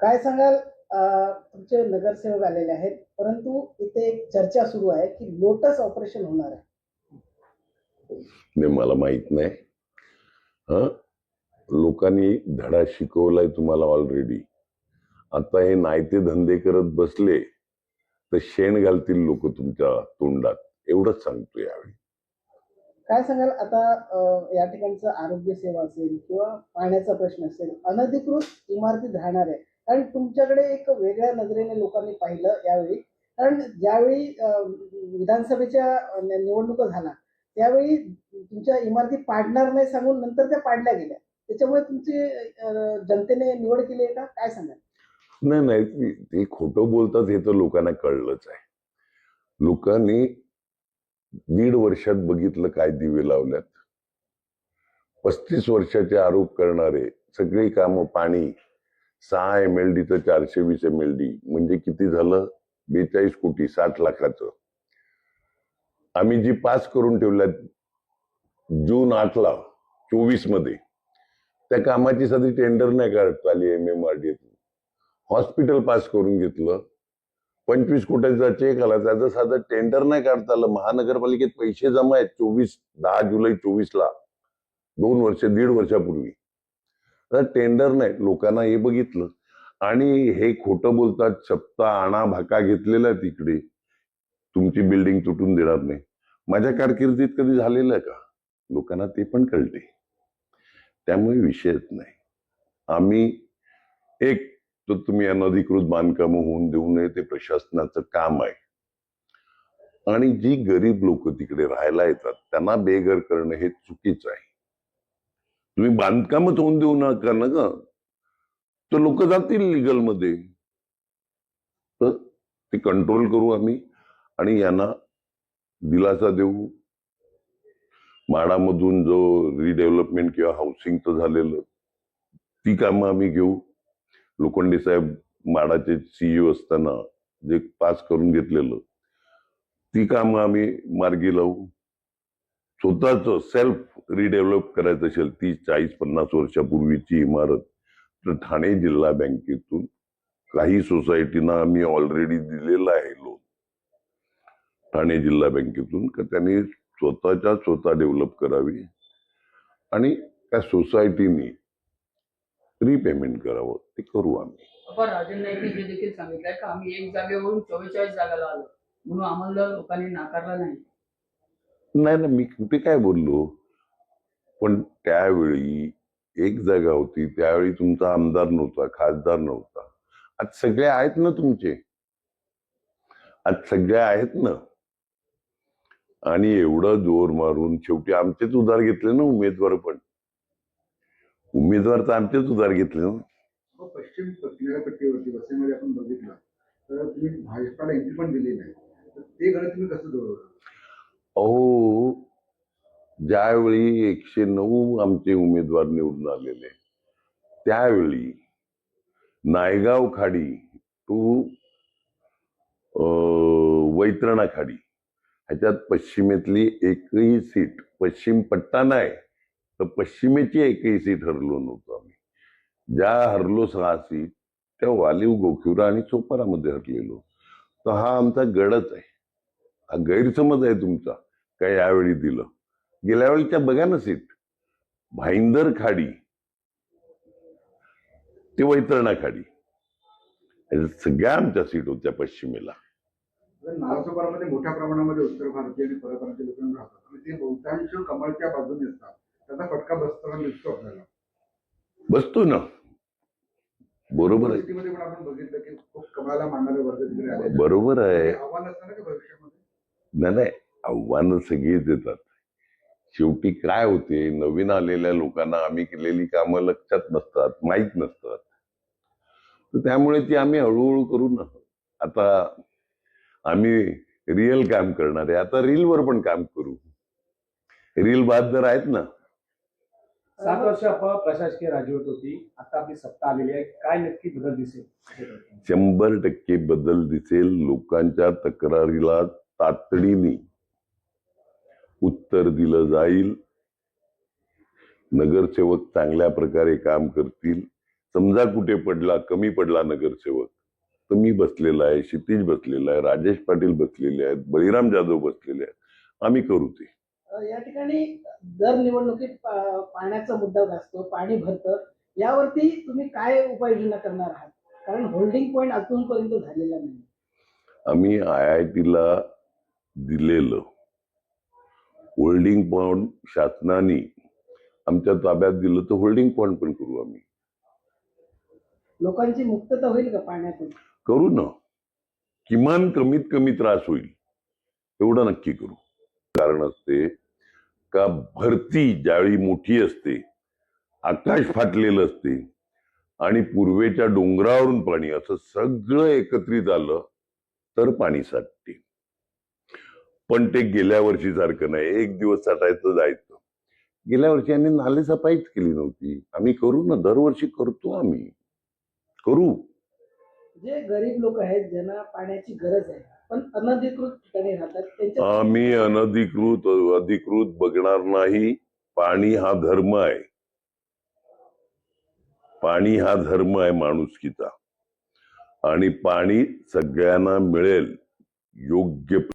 काय सांगाल? तुमचे नगरसेवक आलेले आहेत, परंतु इथे एक चर्चा सुरू आहे की लोटस ऑपरेशन होणार आहे. नाही, मला माहित नाही. लोकांनी धडा शिकवलाय तुम्हाला ऑलरेडी. आता हे नायते धंदे करत बसले तर शेण घालतील लोक तुमच्या तोंडात, एवढंच सांगतो यावेळी. काय सांगाल आता? या ठिकाणचं आरोग्य सेवा असेल किंवा पाण्याचा प्रश्न असेल, अनधिकृत इमारतीत राहणार आहे. कारण तुमच्याकडे एक वेगळ्या नजरेने लोकांनी पाहिलं यावेळी. कारण ज्यावेळी विधानसभेच्या निवडणुका झाल्या त्यावेळी तुमच्या इमारती पाडणार नाही सांगून नंतर त्या पाडल्या गेल्या. त्याच्यामुळे तुमची जनतेने निवड केली आहे का? काय सांगाल? नाही, ते खोटं बोलतात हे तर लोकांना कळलंच आहे. लोकांनी 1.5 वर्षात बघितलं काय दिवे लावल्यात. 35 वर्षाचे आरोप करणारे सगळी कामं, पाणी 6 MLD तर 420 MLD म्हणजे किती झालं? 42 कोटी 60 लाखाचं. आम्ही जी पास करून ठेवल्यात जून 8ला 24 मध्ये, त्या कामाची साधी टेंडर नाही काढता आली. MMRDA हॉस्पिटल पास करून घेतलं, 25 कोटीचा चेक आला, त्याचं साधं टेंडर नाही काढता आलं. महानगरपालिकेत पैसे जमा आहेत 10 जुलै 24ला, 2 वर्ष 1.5 वर्षापूर्वी. तर टेंडर नाही. लोकांना हे बघितलं आणि हे खोटं बोलतात. सप्ता आणा भाका घेतलेला आहे तिकडे, तुमची बिल्डिंग तुटून देणार नाही. माझ्या कारकिर्दीत कधी झालेलं आहे का? लोकांना ते पण कळते. त्यामुळे विषयच नाही. आम्ही एक तर तुम्ही अनधिकृत बांधकाम होऊन देऊ नये, ते प्रशासनाचं काम आहे. आणि जी गरीब लोक तिकडे राहायला येतात त्यांना बेघर करणं हे चुकीचं आहे. तुम्ही बांधकामच होऊन देऊ नका ना का, तर लोक जातील लिगल मध्ये. तर ते कंट्रोल करू आम्ही आणि यांना दिलासा देऊ. माडामधून जो रिडेव्हलपमेंट किंवा हाऊसिंगचं झालेलं ती कामं आम्ही घेऊ. लोखंडे साहेब माडाचे CEO असताना जे पास करून घेतलेलं ती कामं आम्ही मार्गी लावू. स्वतःच सेल्फ रिडेव्हलप करायचं असेल 30-40-50 वर्षापूर्वीची इमारत, तर ठाणे जिल्हा बँकेतून काही सोसायटीना आम्ही ऑलरेडी दिलेलं आहे लोन ठाणे जिल्हा बँकेतून, का त्यांनी स्वतः डेव्हलप करावी आणि त्या सोसायटीनी रिपेमेंट करावं. ते करू आम्ही. आपण राजन नाईकने हे देखील सांगितलंय का आम्ही 1 जागेवरून 44 जागाला आलो म्हणून आम्हाला लोकांनी नाकारला नाही. नाही, मी कुठे काय बोललो. पण त्यावेळी 1 जागा होती, त्यावेळी तुमचा आमदार नव्हता, खासदार नव्हता. आज सगळे आहेत ना तुमचे, आज सगळे आहेत ना. आणि एवढं जोर मारून शेवटी आमचेच उधार घेतले ना उमेदवार. पण उमेदवार तर आमचेच उधार घेतले ना. पश्चिम किनारपट्टीवरती वसईमध्ये आपण बघितलं तर तुम्ही भाजपाला एंट्री पण दिली नाही, तर ते गणित तुम्ही कसं जोडवलं? अहो, ज्यावेळी 109 आमचे उमेदवार निवडून आलेले, त्यावेळी नायगाव खाडी टू वैतरणा खाडी ह्याच्यात पश्चिमेतली एकही सीट, पश्चिम पट्टा नाही तर पश्चिमेची एकही सीट हरलो नव्हतो आम्ही. ज्या हरलो 6 सीट त्या वालीव, गोखिवरा आणि चोपारामध्ये हरलेलो. तर हा आमचा गडच आहे. हा गैरसमज आहे तुमचा काय यावेळी दिलं. गेल्या वेळीच्या बघा ना सीट, भाईंदर खाडी ते वैतरणा खाडी, सगळ्या आमच्या सीट होत्या पश्चिमेला. नालासोपारामध्ये मोठ्या प्रमाणामध्ये उत्तर भारतीय आणि परप्रांतीय लोक राहतात आणि ते बहुतांश कमळच्या बाजूने असतात. त्याचा फटका बसताना दिसतो आपल्याला. बसतो ना, बरोबर आहे. सिटीमध्ये पण आपण बघितलं की खूप कमळाला मानणारे वर्ग तिकडे आले. बरोबर आहे. आव्हान असतं ना की भविष्यामध्ये? नाही, आव्हानं सगळीच येतात. शेवटी काय होते, नवीन आलेल्या लोकांना आम्ही केलेली कामं लक्षात नसतात, माहीत नसतात. तर त्यामुळे ती आम्ही हळूहळू करू ना. आता आम्ही रिअल काम करणार आहे. आता रीलवर पण काम करू. रील बहादर आहेत ना. 7 वर्ष आपण प्रशासकीय राजवट होती, आता आपली सत्ता आलेली आहे. काय नक्की बदल दिसेल? 100% बदल दिसेल. लोकांच्या तक्रारीला तातडीने उत्तर दिलं जाईल. नगरसेवक चांगल्या प्रकारे काम करतील. समजा कुठे पडला, कमी पडला नगरसेवक, तर मी बसलेला आहे, क्षितिज बसलेला आहे, राजेश पाटील बसलेले आहेत, बळीराम जाधव बसलेले आहेत, आम्ही करू ते. या ठिकाणी दर निवडणुकीत पाण्याचा मुद्दा असतो, पाणी भरतं, यावरती तुम्ही काय उपाययोजना करणार आहात? कारण होल्डिंग पॉईंट अजूनपर्यंत झालेला नाही. आम्ही IIT-ला दिलेलं होल्डिंग पॉईंट शासनाने आमच्या ताब्यात दिलं, तर होल्डिंग पॉईंट पण करू आम्ही. लोकांची मुक्तता होईल का पाण्यातून? करू ना, किमान कमीत कमी त्रास होईल एवढं नक्की करू. कारण असते का भरती ज्यावेळी मोठी असते, आकाश फाटलेलं असते आणि पूर्वेच्या डोंगरावरून पाणी, असं सगळं एकत्रित आलं तर पाणी साठते. पण ते गेल्या वर्षी सारखं नाही, एक दिवस साठायचं जायचं. गेल्या वर्षी आम्ही नाले सफाईच केली नव्हती. आम्ही करू ना, दरवर्षी करतो आम्ही, करू. जे गरीब लोक आहेत ज्यांना पाण्याची गरज आहे पण अनधिकृत ठिकाणी राहतात त्यांच्या आम्ही अनधिकृत अधिकृत बघणार नाही. पाणी हा धर्म आहे. पाणी हा धर्म आहे माणुसकीचा, आणि पाणी सगळ्यांना मिळेल योग्य